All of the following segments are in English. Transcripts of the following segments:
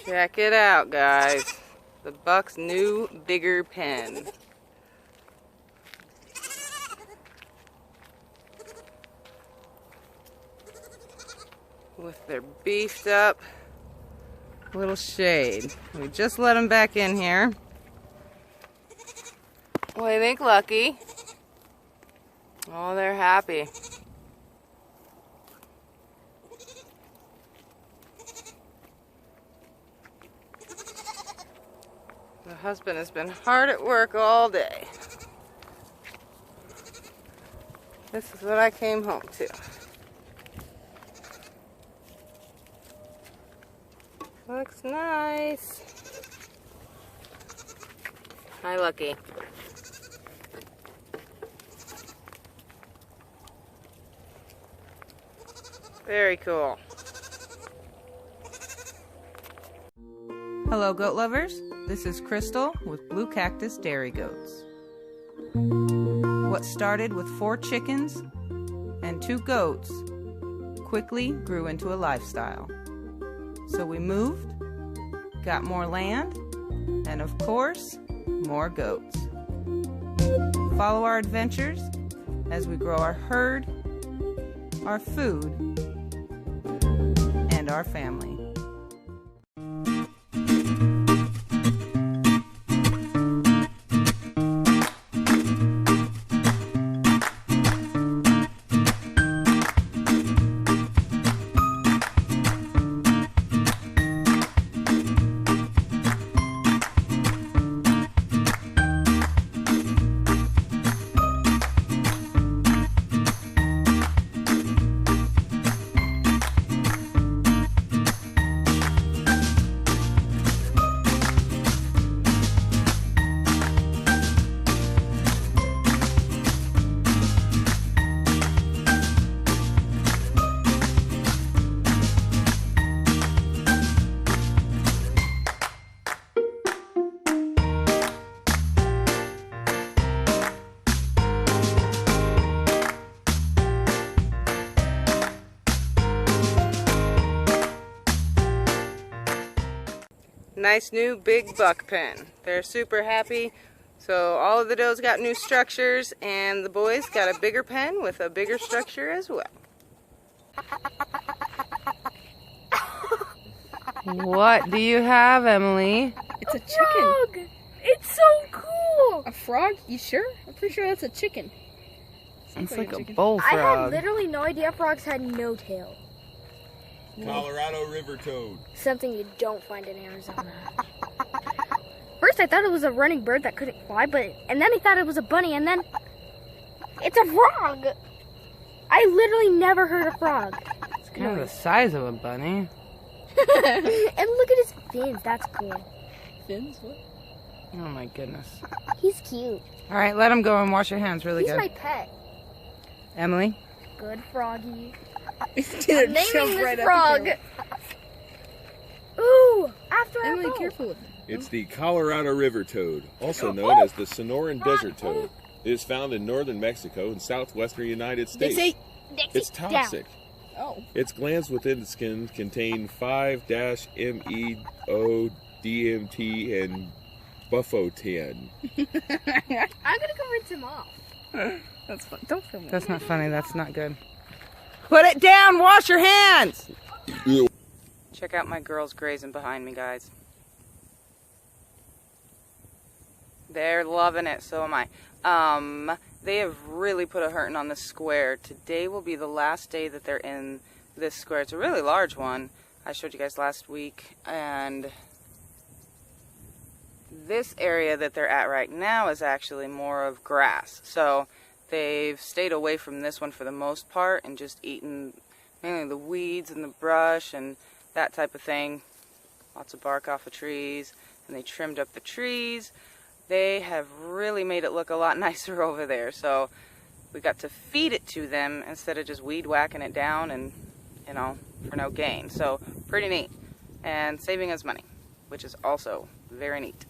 Check it out, guys. The buck's new, bigger pen. With their beefed up little shade. We just let them back in here. What do you think, Lucky? Oh, they're happy. The husband has been hard at work all day. This is what I came home to. Looks nice. Hi, Lucky. Very cool. Hello, goat lovers. This is Crystal with Blue Cactus Dairy Goats. What started with 4 chickens and 2 goats quickly grew into a lifestyle. So we moved, got more land, and of course, more goats. Follow our adventures as we grow our herd, our food, and our family. Nice new big buck pen. They're super happy. So all of the does got new structures and the boys got a bigger pen with a bigger structure as well. What do you have, Emily? It's a chicken. Frog! It's so cool! A frog? You sure? I'm pretty sure that's a chicken. It's like a bullfrog. I had literally no idea frogs had no tail. Colorado river toad. Something you don't find in Arizona. First I thought it was a running bird that couldn't fly, and then I thought it was a bunny, and then it's a frog! I literally never heard a frog. It's kind of the size of a bunny. And look at his fins, that's cool. Fins? What? Oh my goodness. He's cute. Alright, let him go and wash your hands really He's good. my pet. Emily? Good froggy. Naming this frog. Ooh, after our Emily, boat. careful with it. It's the Colorado river toad, also known as the Sonoran desert toad. It is found in northern Mexico and southwestern United States. It's toxic. Oh. Its glands within the skin contain 5-MeO, DMT, and bufoten. I'm gonna go rinse him off. That's fun. Don't film it. That's not funny. That's not good. Put it down! Wash your hands! Check out my girls grazing behind me, guys. They're loving it, so am I. They have really put a hurting on this square. Today will be the last day that they're in this square. It's a really large one. I showed you guys last week. And this area that they're at right now is actually more of grass. So they've stayed away from this one for the most part and just eaten mainly the weeds and the brush and that type of thing. Lots of bark off of trees. And they trimmed up the trees. They have really made it look a lot nicer over there. So we got to feed it to them instead of just weed whacking it down and, you know, for no gain. So pretty neat. And saving us money, which is also very neat.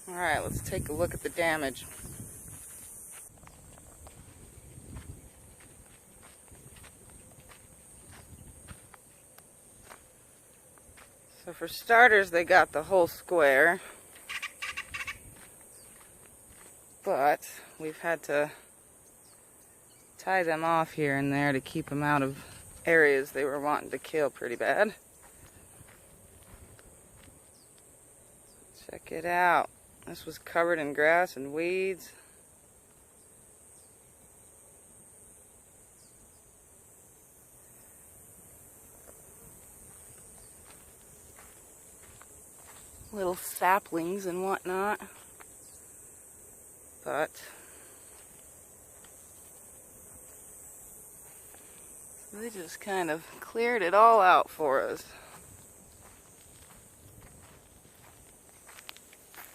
All right, let's take a look at the damage. So for starters, they got the whole square, but we've had to tie them off here and there to keep them out of areas they were wanting to kill pretty bad. Check it out. This was covered in grass and weeds. Little saplings and whatnot. But they just kind of cleared it all out for us.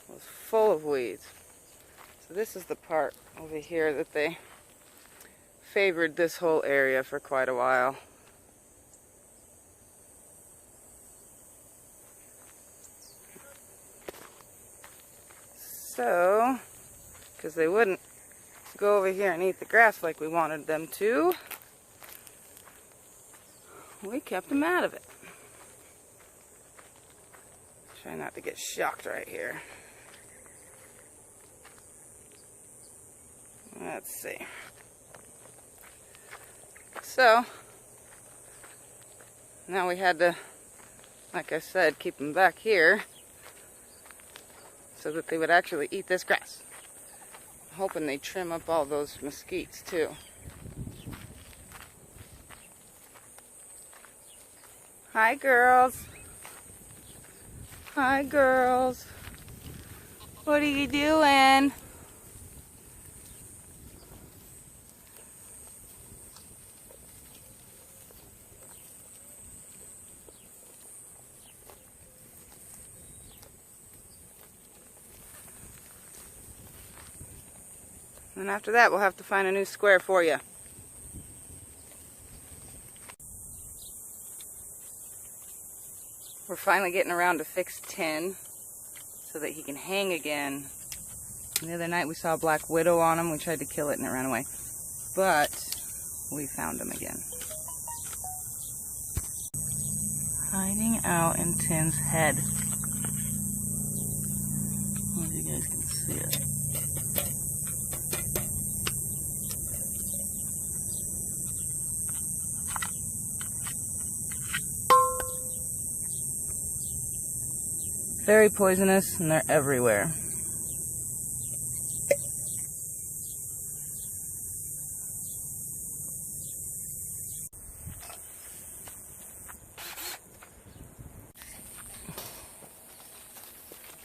It was full of weeds. So this is the part over here that they favored this whole area for quite a while. So, because they wouldn't go over here and eat the grass like we wanted them to, we kept them out of it. Try not to get shocked right here. Let's see. So, now we had to, like I said, keep them back here so that they would actually eat this grass. I'm hoping they trim up all those mesquites too. Hi girls. Hi girls. What are you doing? And after that, we'll have to find a new square for you. We're finally getting around to fix Tin so that he can hang again. The other night we saw a black widow on him. We tried to kill it and it ran away. But we found him again. Hiding out in Tin's head. I don't know if you guys can see it. Very poisonous, and they're everywhere.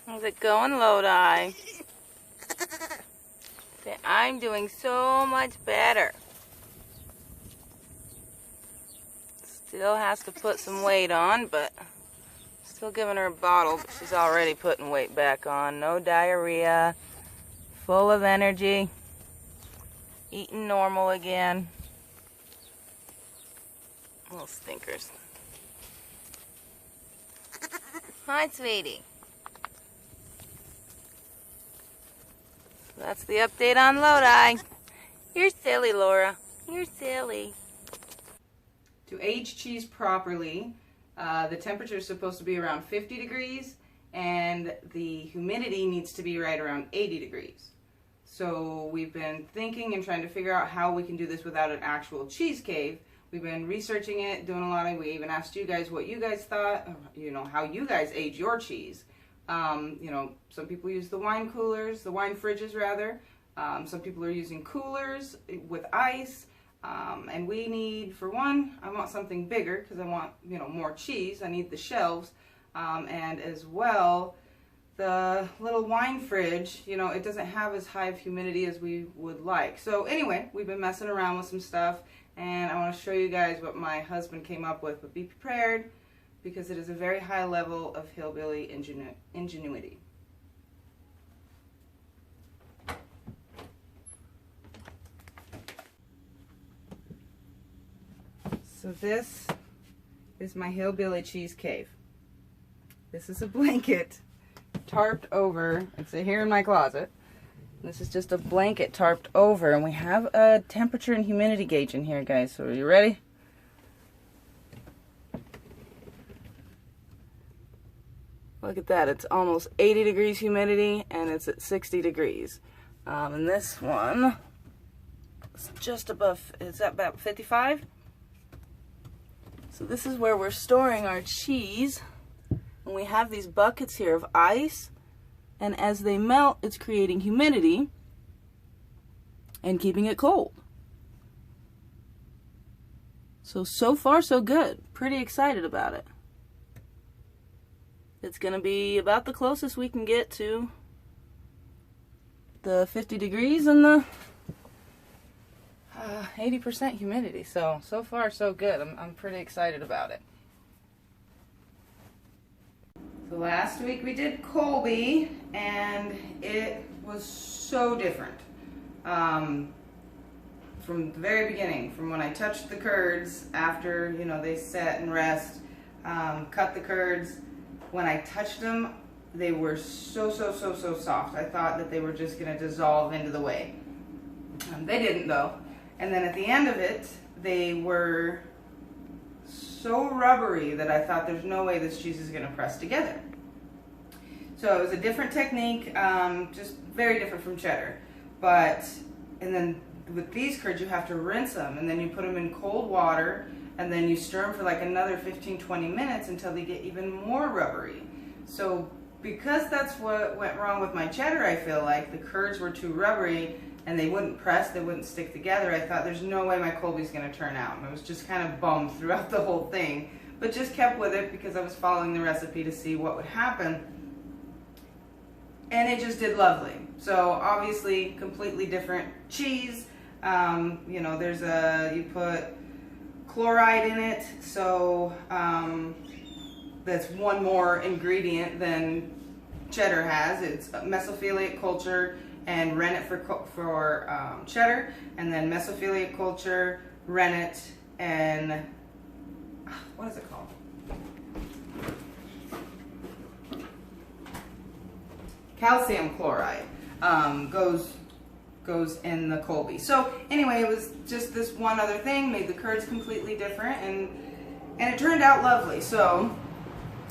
How's it going, Lodi? Say, I'm doing so much better. Still has to put some weight on, but still giving her a bottle, but she's already putting weight back on. No diarrhea, full of energy, eating normal again. Little stinkers. Hi, sweetie. That's the update on Lodi. You're silly, Laura. You're silly. To age cheese properly, the temperature is supposed to be around 50 degrees and the humidity needs to be right around 80 degrees. So we've been thinking and trying to figure out how we can do this without an actual cheese cave. We've been researching it, doing a lot of, we even asked you guys what you guys thought, you know, how you guys age your cheese. You know, some people use the wine coolers, the wine fridges rather. Some people are using coolers with ice. And we need, for one, I want something bigger because I want, you know, more cheese. I need the shelves. And as well, the little wine fridge, you know, it doesn't have as high of humidity as we would like. So anyway, we've been messing around with some stuff and I want to show you guys what my husband came up with. But be prepared because it is a very high level of hillbilly ingenuity. So this is my hillbilly cheese cave. This is a blanket tarped over. It's here in my closet. This is just a blanket tarped over, and we have a temperature and humidity gauge in here, guys. So are you ready? Look at that, it's almost 80 degrees humidity and it's at 60 degrees. And this one is just above, it's at about 55. So this is where we're storing our cheese. And we have these buckets here of ice. And as they melt, it's creating humidity and keeping it cold. So far so good. Pretty excited about it. It's gonna be about the closest we can get to the 50 degrees and the 80% humidity. So far so good. I'm pretty excited about it. So last week we did Colby and it was so different. From the very beginning, from when I touched the curds after, you know, they set and rest, cut the curds. When I touched them, they were so soft. I thought that they were just going to dissolve into the whey. They didn't though. And then at the end of it, they were so rubbery that I thought there's no way this cheese is going to press together. So it was a different technique, just very different from cheddar. And then with these curds, you have to rinse them, and then you put them in cold water, and then you stir them for like another 15-20 minutes until they get even more rubbery. So because that's what went wrong with my cheddar, I feel like the curds were too rubbery and they wouldn't press, they wouldn't stick together. I thought there's no way my Colby's going to turn out, and I was just kind of bummed throughout the whole thing, but just kept with it because I was following the recipe to see what would happen. And it just did lovely. So obviously completely different cheese. You know, you put chloride in it, so that's one more ingredient than cheddar has. It's mesophilic culture and rennet for cheddar, and then mesophilic culture, rennet, and what is it called? Calcium chloride goes in the Colby. So anyway, it was just this one other thing, made the curds completely different, and it turned out lovely. So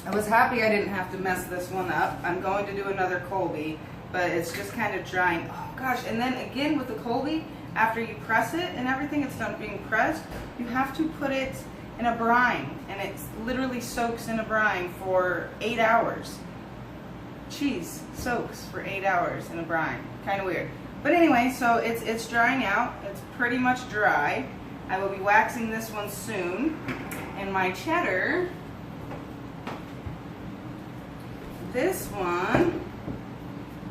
I was happy I didn't have to mess this one up. I'm going to do another Colby, but it's just kind of drying. Oh gosh, and then again with the Colby, after you press it and everything, it's done being pressed, you have to put it in a brine, and it literally soaks in a brine for 8 hours. Cheese soaks for 8 hours in a brine. Kind of weird. But anyway, so it's drying out. It's pretty much dry. I will be waxing this one soon. And my cheddar, this one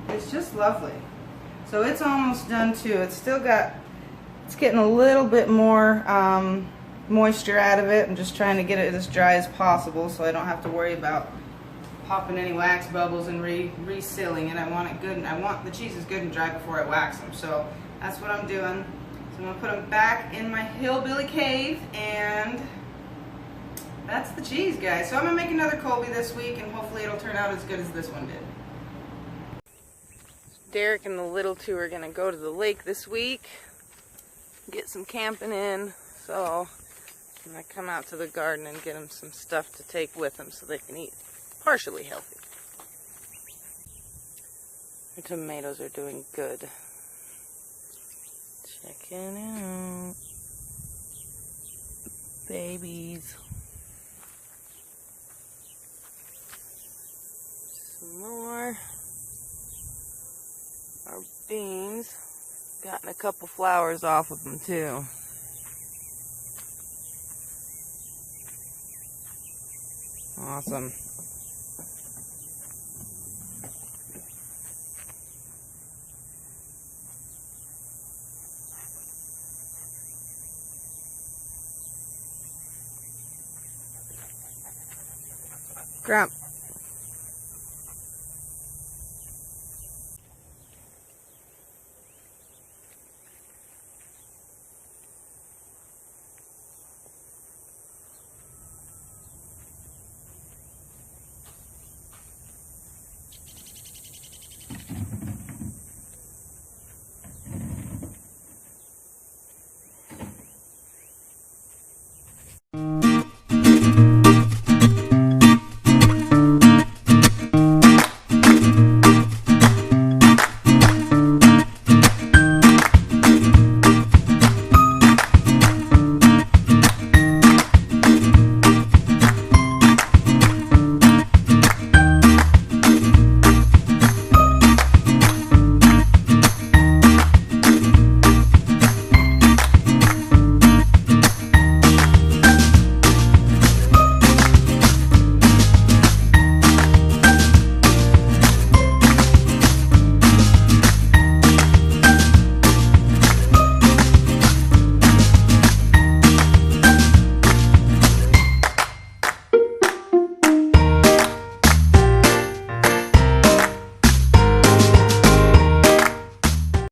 is just lovely. So it's almost done too. It's getting a little bit more moisture out of it. I'm just trying to get it as dry as possible so I don't have to worry about popping any wax bubbles and resealing it. I want it good, and I want the cheeses good and dry before I wax them. So that's what I'm doing. So I'm gonna put them back in my hillbilly cave, and that's the cheese, guys. So I'm gonna make another Colby this week, and hopefully it'll turn out as good as this one did. Derek and the little two are gonna go to the lake this week, get some camping in. So I'm gonna come out to the garden and get them some stuff to take with them so they can eat partially healthy. The tomatoes are doing good. Check it out. Babies. Some more. Our beans. Gotten a couple flowers off of them too. Awesome. Grump.